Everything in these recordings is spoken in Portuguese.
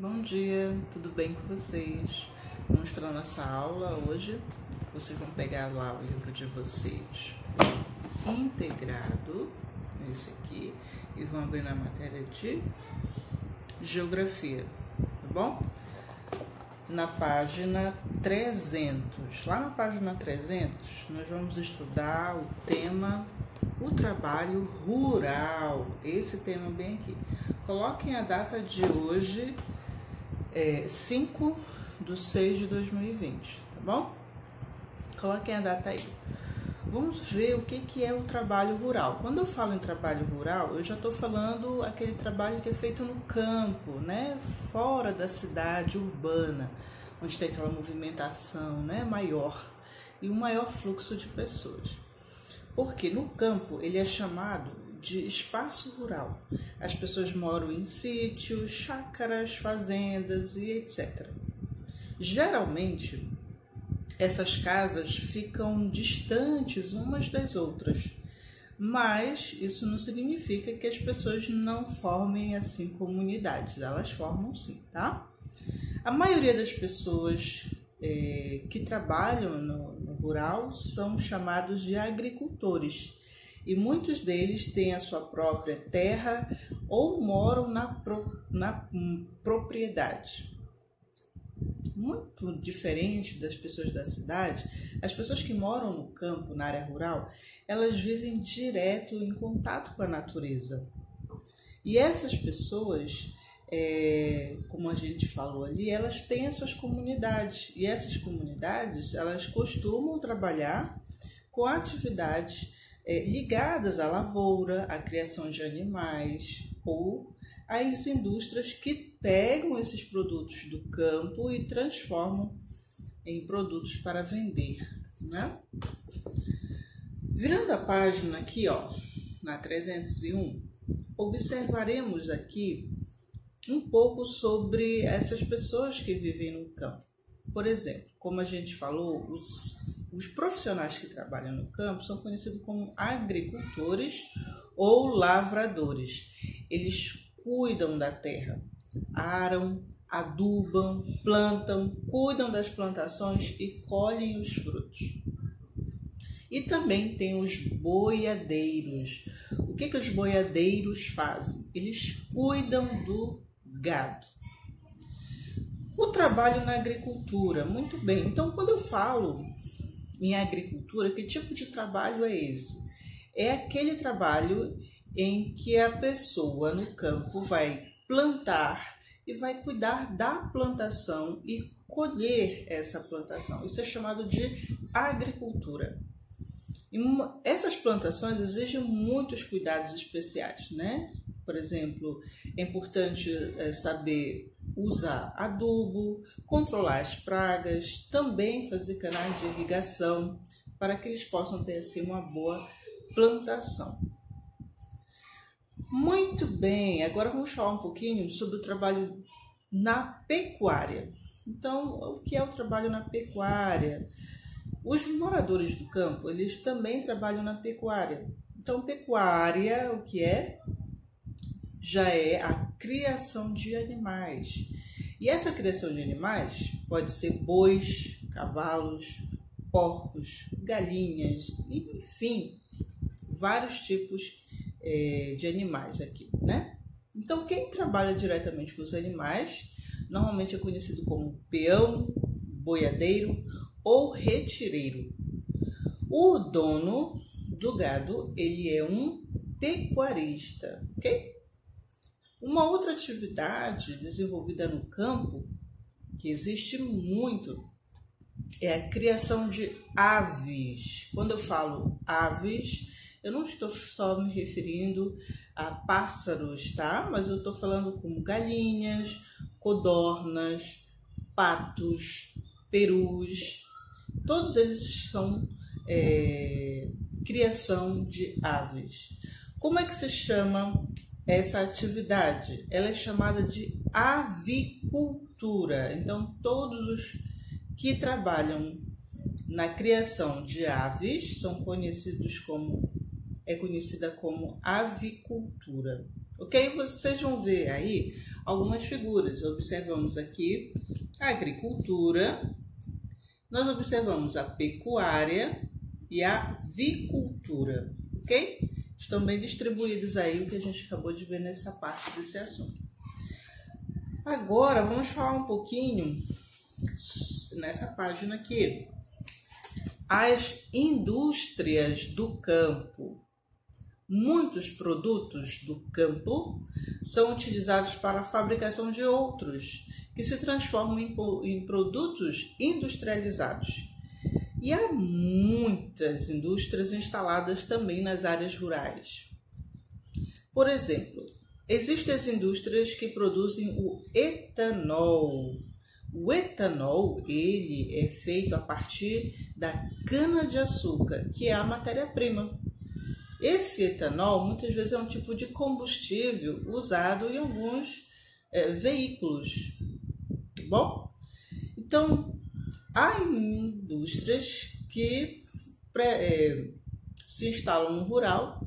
Bom dia, tudo bem com vocês? Vamos para a nossa aula hoje. Vocês vão pegar lá o livro de vocês integrado, esse aqui, e vão abrir na matéria de geografia, tá bom? Na página 300, lá na página 300, nós vamos estudar o tema o trabalho rural, esse tema bem aqui. Coloquem a data de hoje, 5/6/2020, tá bom? Coloquem a data aí. Vamos ver o que é o trabalho rural. Quando eu falo em trabalho rural, eu já estou falando aquele trabalho que é feito no campo, né? Fora da cidade urbana, onde tem aquela movimentação, né, maior e um maior fluxo de pessoas. Porque no campo ele é chamado de espaço rural. As pessoas moram em sítios, chácaras, fazendas e etc. Geralmente, essas casas ficam distantes umas das outras, mas isso não significa que as pessoas não formem assim comunidades. Elas formam sim, tá? A maioria das pessoas que trabalham no rural são chamados de agricultores e muitos deles têm a sua própria terra ou moram na propriedade. Muito diferente das pessoas da cidade, as pessoas que moram no campo, na área rural, elas vivem direto em contato com a natureza. E essas pessoas, como a gente falou ali, elas têm as suas comunidades. E essas comunidades, elas costumam trabalhar com atividades ligadas à lavoura, à criação de animais ou às indústrias que pegam esses produtos do campo e transformam em produtos para vender, né? Virando a página aqui, ó, na 301, observaremos aqui um pouco sobre essas pessoas que vivem no campo. Por exemplo, como a gente falou, os profissionais que trabalham no campo são conhecidos como agricultores ou lavradores. Eles cuidam da terra, aram, adubam, plantam, cuidam das plantações e colhem os frutos. E também tem os boiadeiros. O que os boiadeiros fazem? Eles cuidam do gado. O trabalho na agricultura, muito bem. Então, quando eu falo em agricultura, que tipo de trabalho é esse? É aquele trabalho em que a pessoa no campo vai plantar e vai cuidar da plantação e colher essa plantação. Isso é chamado de agricultura. E essas plantações exigem muitos cuidados especiais, né? Por exemplo, é importante saber usar adubo, controlar as pragas, também fazer canais de irrigação para que eles possam ter assim uma boa plantação. Muito bem, agora vamos falar um pouquinho sobre o trabalho na pecuária. Então, o que é o trabalho na pecuária? Os moradores do campo, eles também trabalham na pecuária. Então, pecuária, o que é? Já é a criação de animais. E essa criação de animais pode ser bois, cavalos, porcos, galinhas, enfim, vários tipos de animais aqui, né? Então, quem trabalha diretamente com os animais, normalmente é conhecido como peão, boiadeiro ou retireiro. O dono do gado, ele é um pecuarista, ok? Uma outra atividade desenvolvida no campo, que existe muito, é a criação de aves. Quando eu falo aves, eu não estou só me referindo a pássaros, tá? Mas eu estou falando como galinhas, codornas, patos, perus. Todos eles são criação de aves. Como é que se chama essa atividade? Ela é chamada de avicultura. Então, todos os que trabalham na criação de aves são conhecida como avicultura. ok? Vocês vão ver aí algumas figuras. Observamos aqui a agricultura, nós observamos a pecuária e a vicultura, ok? Estão bem distribuídos aí o que a gente acabou de ver nessa parte desse assunto. Agora vamos falar um pouquinho nessa página aqui. As indústrias do campo. Muitos produtos do campo são utilizados para a fabricação de outros, que se transformam em produtos industrializados. E há muitas indústrias instaladas também nas áreas rurais. Por exemplo, existem as indústrias que produzem o etanol. O etanol, ele é feito a partir da cana-de-açúcar, que é a matéria-prima. Esse etanol, muitas vezes, é um tipo de combustível usado em alguns veículos. Tá bom? Então, há indústrias que se instalam no rural,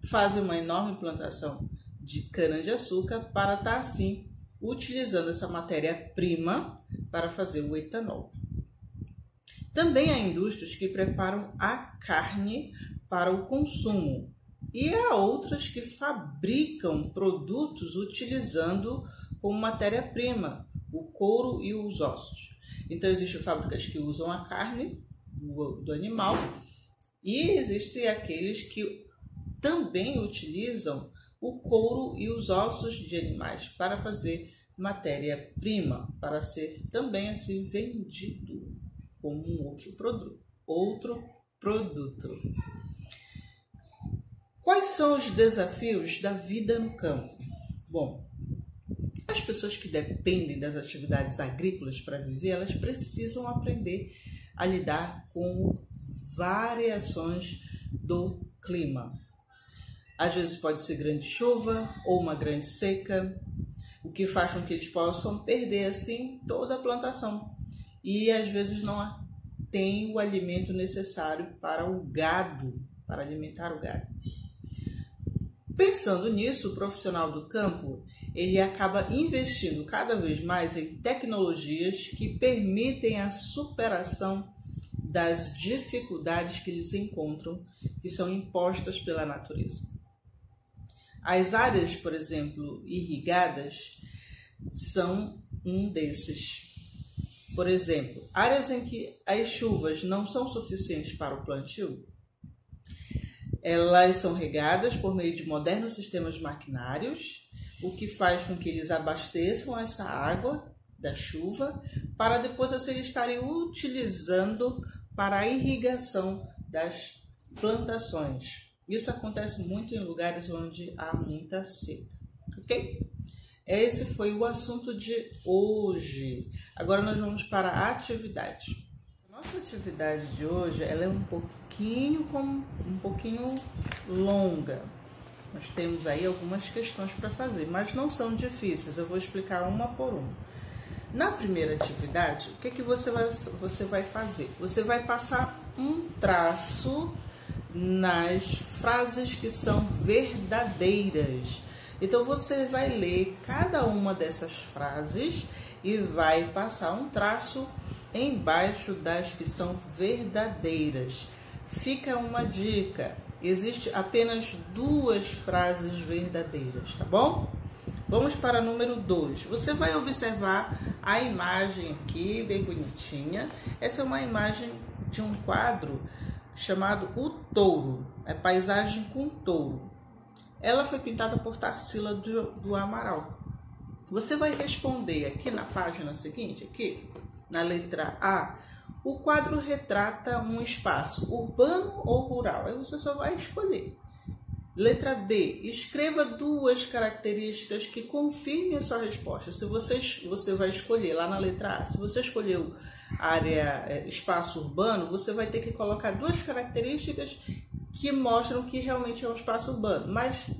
fazem uma enorme plantação de cana-de-açúcar para estar, assim, utilizando essa matéria-prima para fazer o etanol. Também há indústrias que preparam a carne para o consumo e há outras que fabricam produtos utilizando como matéria-prima o couro e os ossos. Então existem fábricas que usam a carne do animal e existem aqueles que também utilizam o couro e os ossos de animais para fazer matéria-prima, para ser também assim vendido como um outro produto. Quais são os desafios da vida no campo? Bom, as pessoas que dependem das atividades agrícolas para viver, elas precisam aprender a lidar com variações do clima. Às vezes pode ser grande chuva ou uma grande seca, o que faz com que eles possam perder assim toda a plantação. E às vezes não tem o alimento necessário para o gado, para alimentar o gado. Pensando nisso, o profissional do campo, ele acaba investindo cada vez mais em tecnologias que permitem a superação das dificuldades que eles encontram, que são impostas pela natureza. As áreas, por exemplo, irrigadas, são um desses. Por exemplo, áreas em que as chuvas não são suficientes para o plantio, elas são regadas por meio de modernos sistemas maquinários, o que faz com que eles abasteçam essa água da chuva para depois assim, estarem utilizando para a irrigação das plantações. Isso acontece muito em lugares onde há muita seca, ok? Esse foi o assunto de hoje. Agora nós vamos para a atividade. Nossa atividade de hoje ela é um pouquinho longa. Nós temos aí algumas questões para fazer, mas não são difíceis. Eu vou explicar uma por uma. Na primeira atividade, o que você vai fazer? Você vai passar um traço nas frases que são verdadeiras. Então você vai ler cada uma dessas frases e vai passar um traço embaixo das que são verdadeiras. Fica uma dica: existe apenas 2 frases verdadeiras, tá bom? Vamos para o número 2. Você vai observar a imagem aqui, bem bonitinha. Essa é uma imagem de um quadro chamado O Touro. É paisagem com touro. Ela foi pintada por Tarsila do Amaral. Você vai responder aqui na página seguinte, aqui, na letra A, o quadro retrata um espaço urbano ou rural. Aí você só vai escolher. Letra B, escreva 2 características que confirmem a sua resposta. Se você vai escolher lá na letra A, se você escolheu área, espaço urbano, você vai ter que colocar 2 características que mostram que realmente é um espaço urbano. Mas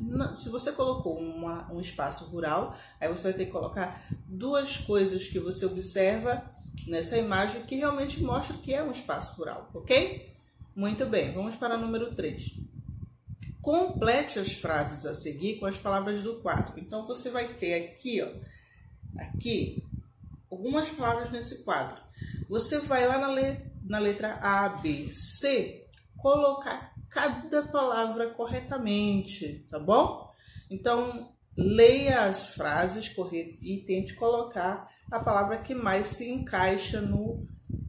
se você colocou um espaço rural, aí você vai ter que colocar 2 coisas que você observa nessa imagem que realmente mostram que é um espaço rural, ok? Muito bem, vamos para o número 3. Complete as frases a seguir com as palavras do quadro. Então, você vai ter aqui, ó, aqui, algumas palavras nesse quadro. Você vai lá na letra A, B, C, colocar cada palavra corretamente, tá bom? Então, leia as frases e tente colocar a palavra que mais se encaixa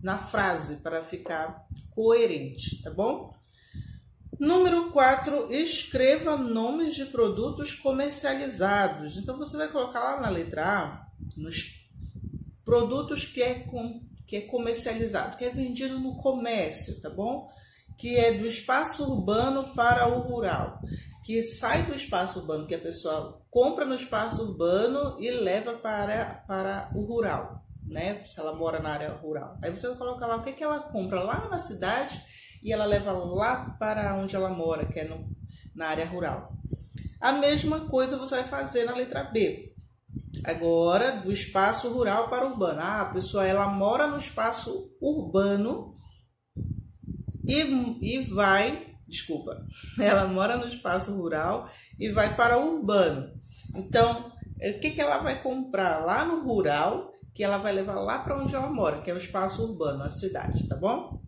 na frase para ficar coerente, tá bom? Número 4, escreva nomes de produtos comercializados. Então, você vai colocar lá na letra A, nos produtos que é comercializado, que é vendido no comércio, tá bom? Que é do espaço urbano para o rural, que sai do espaço urbano, que a pessoa compra no espaço urbano e leva para o rural, né? Se ela mora na área rural. Aí você vai colocar lá o que ela compra lá na cidade e ela leva lá para onde ela mora, que é na área rural. A mesma coisa você vai fazer na letra B. Agora, do espaço rural para o urbano. A pessoa ela mora no espaço urbano ela mora no espaço rural e vai para o urbano. Então, o que ela vai comprar lá no rural, que ela vai levar lá para onde ela mora, que é o espaço urbano, a cidade, tá bom?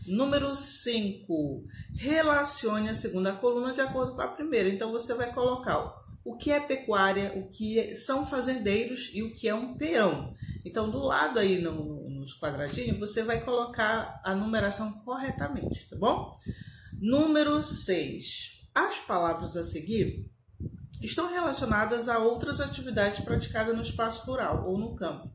Número 5, relacione a segunda coluna de acordo com a primeira. Então, você vai colocar o que é pecuária, o que são fazendeiros e o que é um peão. Então, do lado aí nos quadradinhos, você vai colocar a numeração corretamente, tá bom? Número 6. As palavras a seguir estão relacionadas a outras atividades praticadas no espaço rural ou no campo.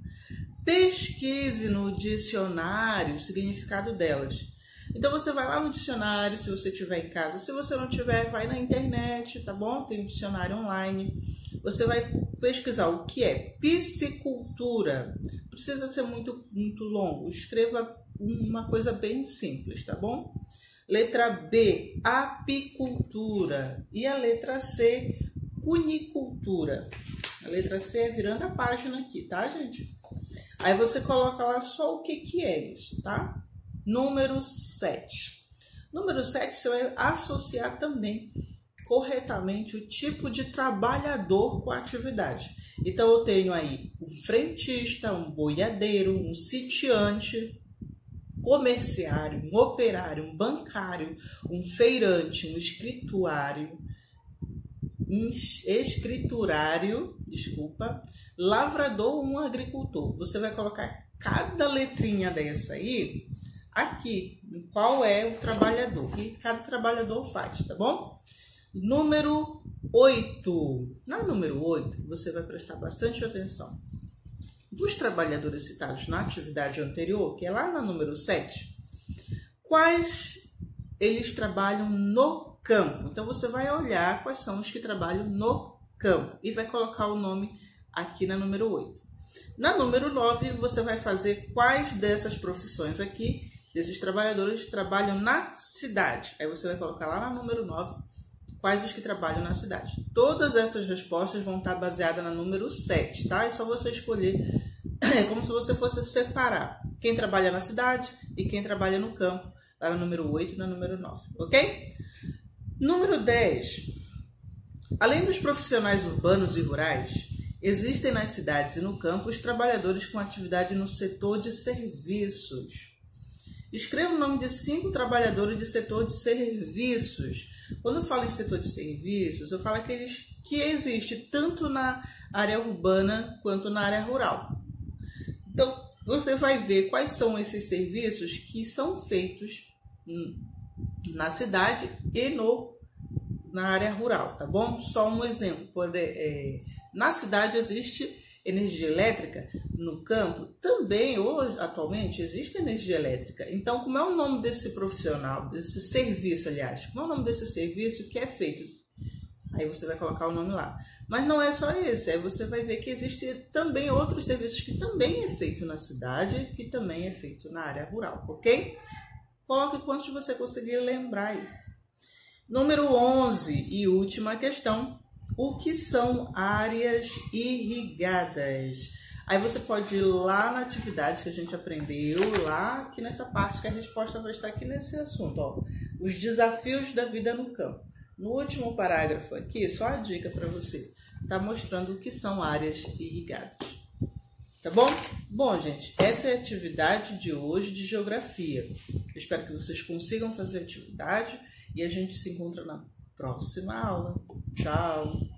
Pesquise no dicionário o significado delas. Então, você vai lá no dicionário, se você tiver em casa. Se você não tiver, vai na internet, tá bom? Tem um dicionário online. Você vai pesquisar o que é piscicultura. Precisa ser muito, muito longo. Escreva uma coisa bem simples, tá bom? Letra B, apicultura. E a letra C, cunicultura. A letra C é virando a página aqui, tá, gente? Aí você coloca lá só o que é isso, tá? Número 7. Número 7, você vai associar também corretamente o tipo de trabalhador com a atividade. Então, eu tenho aí um frentista, um boiadeiro, um sitiante, comerciário, um operário, um bancário, um feirante, um escriturário, lavrador, um agricultor. Você vai colocar cada letrinha dessa aí aqui, qual é o trabalhador, que cada trabalhador faz, tá bom? Número 8. Na número 8, você vai prestar bastante atenção. Dos trabalhadores citados na atividade anterior, que é lá na número 7, quais eles trabalham no campo? Então, você vai olhar quais são os que trabalham no campo e vai colocar o nome aqui na número 8. Na número 9, você vai fazer quais dessas profissões aqui, desses trabalhadores, trabalham na cidade. Aí você vai colocar lá na número 9 quais os que trabalham na cidade. Todas essas respostas vão estar baseadas na número 7, tá? É só você escolher, é como se você fosse separar quem trabalha na cidade e quem trabalha no campo, lá na número 8 e na número 9, ok? Número 10. Além dos profissionais urbanos e rurais, existem nas cidades e no campo os trabalhadores com atividade no setor de serviços. Escreva o nome de 5 trabalhadores de setor de serviços. Quando eu falo em setor de serviços, eu falo aqueles que existem tanto na área urbana quanto na área rural. Então, você vai ver quais são esses serviços que são feitos na cidade e na área rural, tá bom? Só um exemplo. Na cidade existe energia elétrica, no campo também, hoje, atualmente, existe energia elétrica. Então, como é o nome desse profissional, desse serviço, aliás, como é o nome desse serviço que é feito? Aí você vai colocar o nome lá. Mas não é só esse, aí você vai ver que existe também outros serviços que também é feito na cidade, que também é feito na área rural, ok? Coloque quantos você conseguir lembrar aí. Número 11 e última questão. O que são áreas irrigadas? Aí você pode ir lá na atividade que a gente aprendeu, lá aqui nessa parte que a resposta vai estar aqui nesse assunto, ó. Os desafios da vida no campo. No último parágrafo aqui, só a dica para você, está mostrando o que são áreas irrigadas. Tá bom? Bom, gente, essa é a atividade de hoje de geografia. Eu espero que vocês consigam fazer a atividade e a gente se encontra na próxima aula. Tchau!